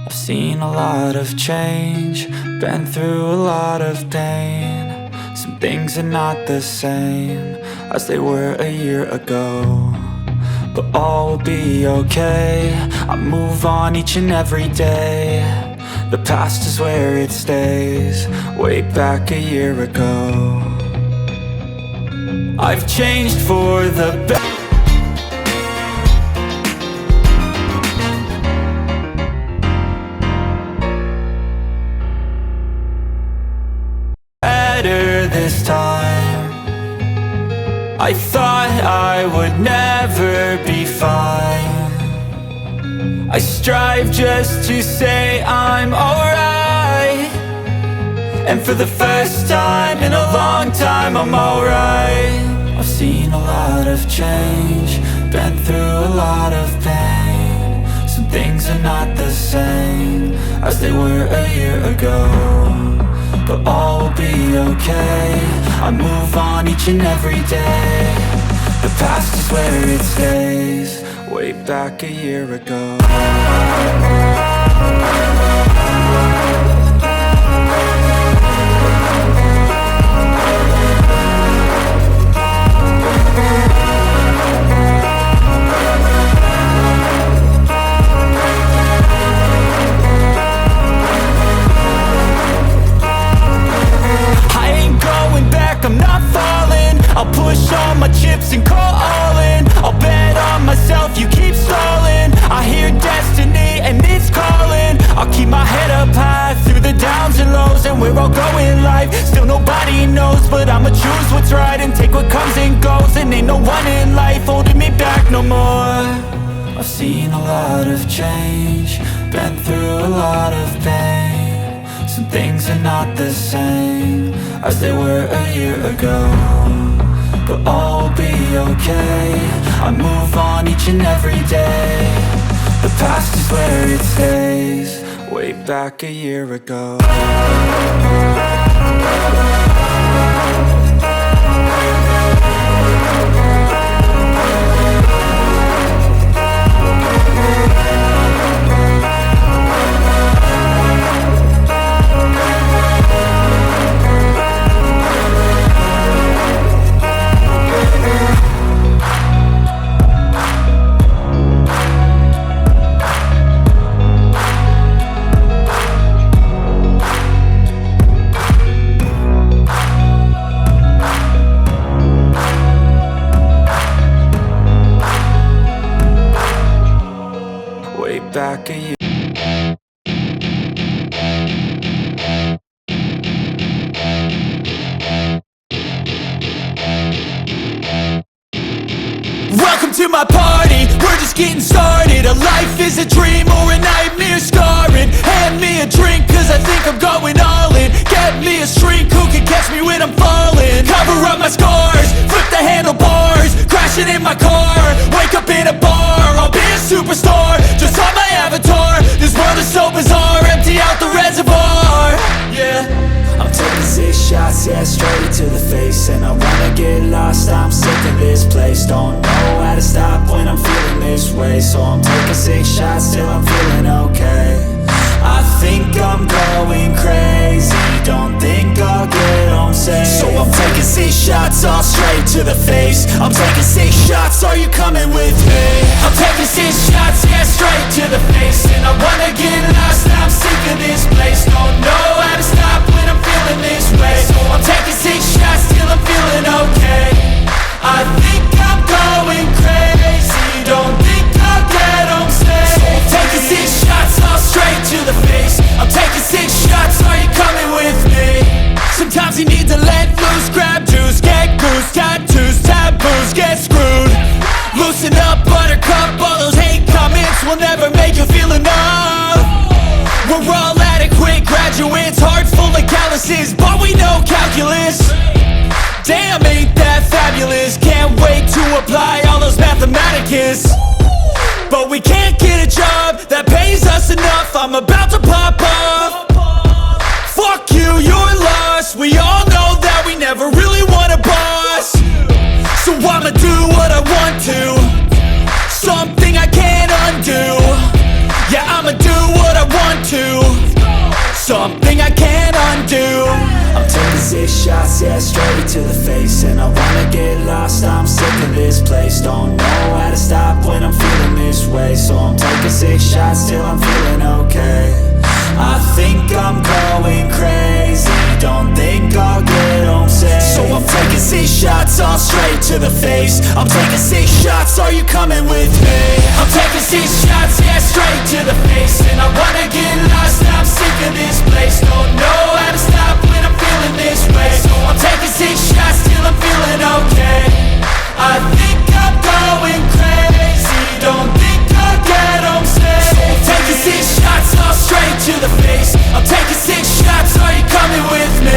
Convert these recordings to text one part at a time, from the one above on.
I've seen a lot of change, been through a lot of pain. Some things are not the same as they were a year ago, but all will be okay. I move on each and every day. The past is where it stays, way back a year ago. I've changed for the better. This time I thought I would never be fine. I strive just to say I'm alright, and for the first time in a long time I'm alright. I've seen a lot of change, been through a lot of pain. Some things are not the same as they were a year ago, but all will be okay. I move on each and every day. The past is where it stays, way back a year ago. I'm not falling, I'll push all my chips and call all in. I'll bet on myself, you keep stalling. I hear destiny and it's calling. I'll keep my head up high through the downs and lows, and we're all going life. Still nobody knows, but I'ma choose what's right and take what comes and goes. And ain't no one in life holding me back no more. I've seen a lot of change, been through a lot of pain. Some things are not the same as they were a year ago, but all will be okay. I move on each and every day. The past is where it stays, way back a year ago. Back a year. Welcome to my party, we're just getting started. A life is a dream or a nightmare scarring. Hand me a drink cause I think I'm going all in. Get me a shrink who can catch me when I'm falling. Cover up my scars, flip the handlebars. Crashing in my car, wake up in a bar. I'll be a superstar, just on my avatar. This world is so bizarre, empty out the reservoir. Yeah, I'm taking 6 shots, yeah, straight to the face. And I wanna get lost, I'm sick of this place. Don't know how to stop when I'm feeling this way. So I'm taking 6 shots till I'm feeling okay. I think I'm going crazy, don't think I'll get home safe. So I'm taking 6 shots, all straight to the face. I'm taking 6 shots, are you coming with me? I'm taking 6 shots, yeah, straight to the face. And I wanna get lost, I'm sick of this place. Don't know how to stop when I'm feeling this way. So I'm taking 6 shots till I'm feeling okay. I think I'm going crazy, don't think I'll get home safe. So I'm taking 6 shots, all straight to the face. I'm taking 6 shots, are you coming with me? Sometimes you need to let loose, grab juice, get goose, tattoos, taboos, get screwed. Loosen up, buttercup, all those hate comments will never make you feel enough. We're all adequate graduates, heart full of calluses, but we know calculus. Damn, ain't that fabulous? Can't wait to apply all those mathematicus. But we can't get a job that pays us enough. I'm about to pop off. Fuck you, you're lost. We all know that we never really want a boss. So I'ma do what I want to, something I can't undo. Yeah, I'ma do what I want to something I can't undo. I'm taking 6 shots, yeah, straight to the face. And I wanna get lost, I'm sick of this place. Don't know how to stop when I'm feeling this way. So I'm taking 6 shots till I'm feeling okay. I think I'm going crazy, don't think I'll get home safe. So I'm taking 6 shots, all straight to the face. I'm taking 6 shots, are you coming with me? I'm taking 6 shots, yeah, straight to the face. And I wanna get lost, I'm sick of this place. Don't know how to stop when I'm feeling this way. So I'm taking 6 shots till I'm feeling okay. I think I'm going crazy, don't think I'll get home safe. So I'm taking 6 shots, all straight to the face. I'm taking 6 shots, are you coming with me?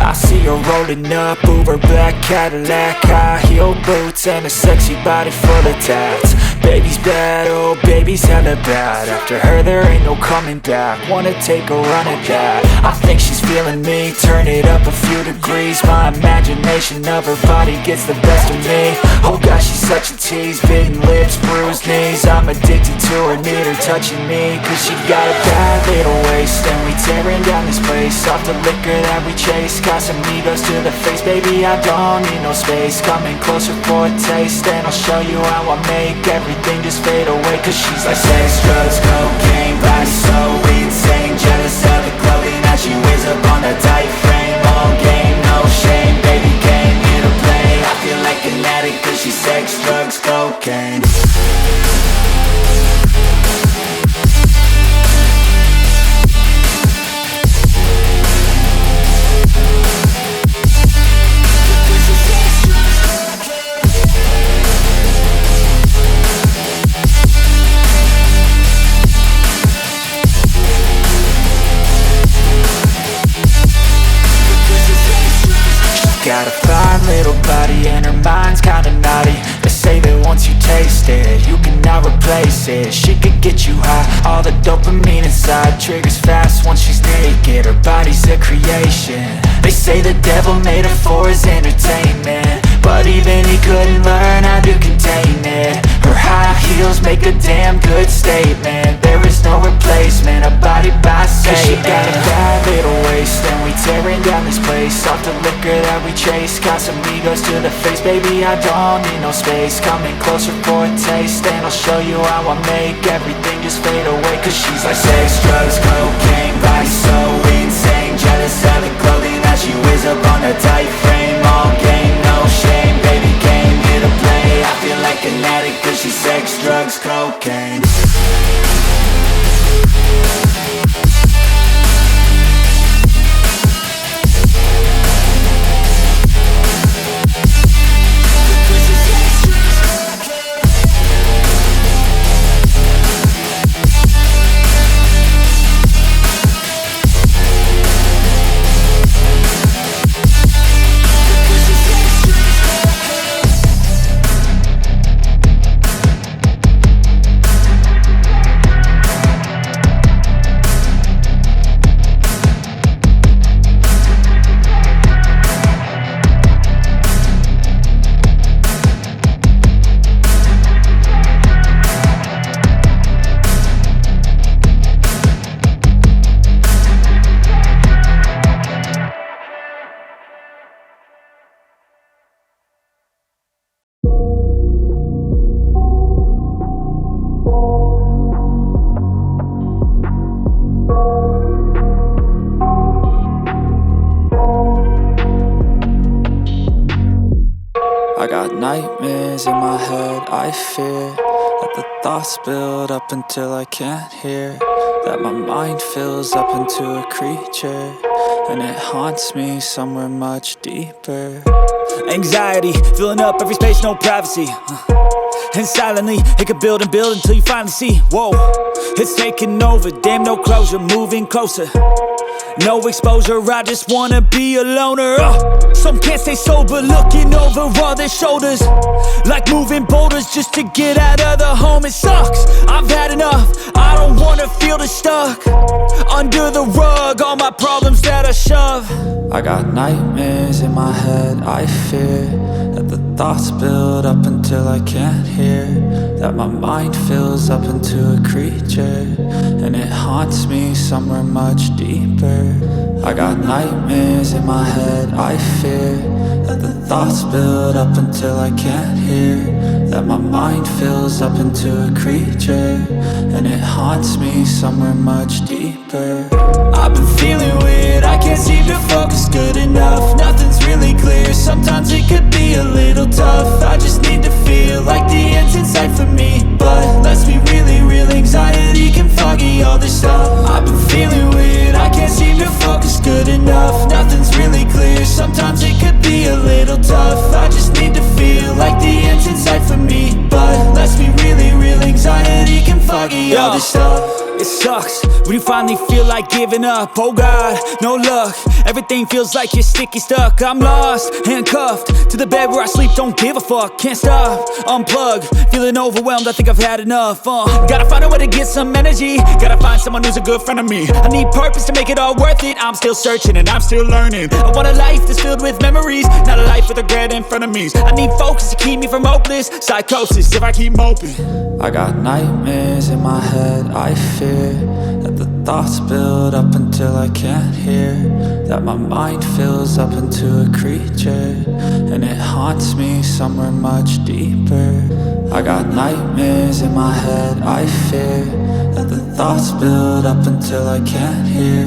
I see her rolling up, Uber black Cadillac, high heel boots and a sexy body full of tats. Baby's bad, oh baby's hella bad. After her there ain't no coming back. Wanna take a run at that. I think she's feeling me, turn it up a few degrees. My imagination of her body gets the best of me. Oh gosh, she's such a tease, bitten lips, bruised knees. I'm addicted to her, need her touching me. Cause she got a bad little waist, and we tearing down this place. Off the liquor that we chase, Casamigos to the face. Baby, I don't need no space. Coming closer for a taste, and I'll show you how I make everything just fade away. Cause she's like sex, drugs, cocaine, body so insane. Jealous of the clothing that she wears up on a tight frame. All game, no shame, baby came here to play. I feel like an addict cause she's sex, drugs, cocaine. Got a fine little body and her mind's kinda naughty. They say that once you taste it, you cannot replace it. She could get you high, all the dopamine inside triggers fast once she's naked. Her body's a creation. They say the devil made her for his entertainment, but even he couldn't learn how to contain it. Her high heels make a damn good statement. There is no replacement, a body by Satan. Cause she got a bad little waist, and we tearing down this place. Off the liquor that we chase, Casamigos to the face. Baby, I don't need no space. Coming closer for a taste, and I'll show you how I make everything just fade away. Cause she's like sex, drugs, cocaine, body so insane. Jealous of the clothing that she wears up on a tight frame. All game, no shame, baby came here to play. I feel like an addict cause she's sex, drugs, cocaine. I got nightmares in my head, I fear that the thoughts build up until I can't hear, that my mind fills up into a creature, and it haunts me somewhere much deeper. Anxiety, filling up every space, no privacy. And silently, it could build and build until you finally see, whoa, it's taking over, damn no closure, moving closer. No exposure, I just wanna be a loner. Some can't stay sober, looking over all their shoulders, like moving boulders just to get out of the home. It sucks, I've had enough, I don't wanna feel the stuck under the rug, all my problems that I shove. I got nightmares in my head, I fear that the thoughts build up until I can't hear, that my mind fills up into a creature, and it haunts me somewhere much deeper. I got nightmares in my head, I fear that the thoughts build up until I can't hear, that my mind fills up into a creature, and it haunts me somewhere much deeper. I've been feeling weird, I can't seem to focus good enough, nothing's really clear, sometimes it could be a little tough. I just need to feel like the end's in sight for me, but let's be really real, anxiety can foggy all this stuff. I've been feeling weird, I can't seem to focus good enough, nothing's really clear, sometimes it could be a little tough. I just need to feel like the end's in sight for me, but let's be really real, anxiety can foggy all this stuff. It sucks when you finally feel like giving up. Oh God, no luck, everything feels like you're sticky stuck. I'm lost, handcuffed to the bed where I sleep, don't give a fuck. Can't stop, unplug, feeling overwhelmed, I think I've had enough. Gotta find a way to get some energy, gotta find someone who's a good friend of me. I need purpose to make it all worth it, I'm still searching and I'm still learning. I want a life that's filled with memories, not a life with regret in front of me. I need focus to keep me from hopeless psychosis if I keep moping. I got nightmares in my head, I fear that the thoughts build up until I can't hear, that my mind fills up into a creature, and it haunts me somewhere much deeper. I got nightmares in my head, I fear that the thoughts build up until I can't hear,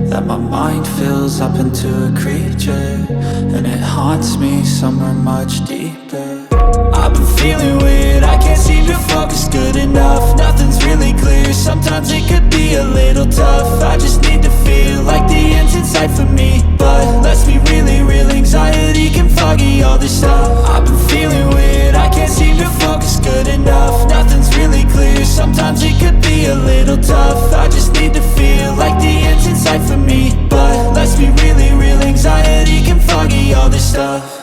that my mind fills up into a creature, and it haunts me somewhere much deeper. I've been feeling weird, I can't seem to focus good enough, nothing's really clear, sometimes it could be a little tough. I just need to feel like the end's in sight for me, but let's be really real, anxiety can foggy all this stuff. I've been feeling weird, I can't seem to focus good enough, nothing's really clear, sometimes it could be a little tough. I just need to feel like the end's in sight for me, but let's be really real, anxiety can foggy all this stuff.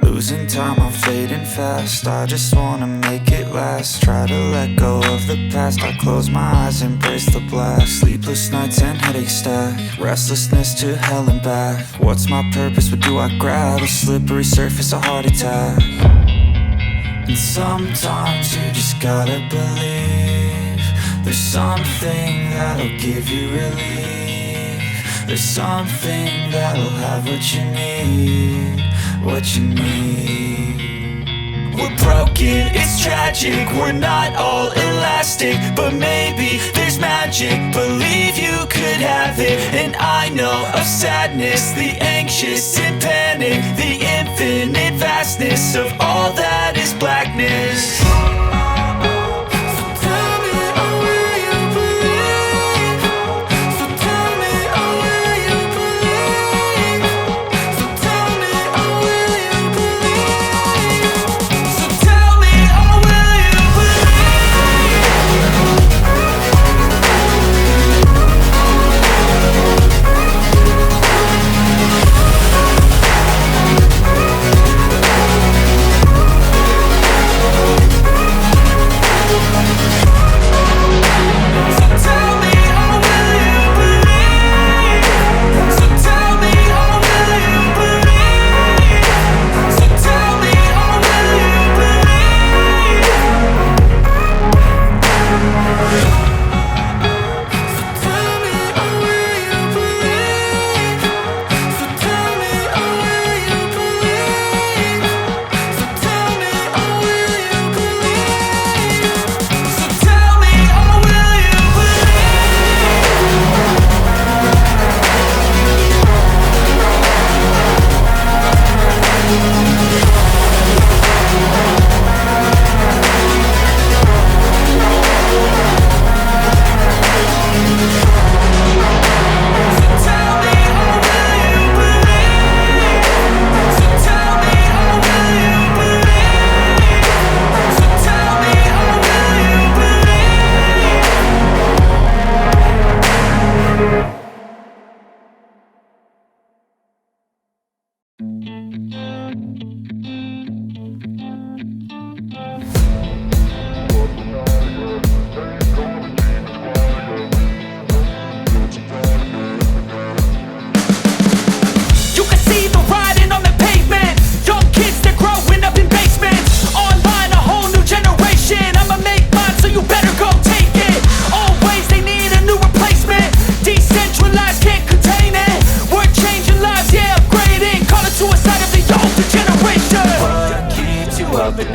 Losing time, I'm fading fast, I just wanna make it last. Try to let go of the past, I close my eyes, embrace the blast. Sleepless nights and headaches stack, restlessness to hell and back. What's my purpose, what do I grab? A slippery surface, a heart attack. And sometimes you just gotta believe there's something that'll give you relief. There's something that'll have what you need, what you need. We're broken, it's tragic, we're not all elastic, but maybe there's magic, believe you could have it. And I know of sadness, the anxious and panic, the infinite vastness of all that is blackness.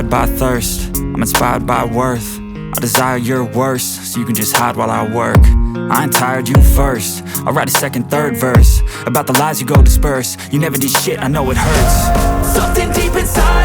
inspired by thirst, I'm inspired by worth. I desire your worst, so you can just hide while I work. I ain't tired, you first. I'll write a second, third verse about the lies you go disperse. You never did shit, I know it hurts. Something deep inside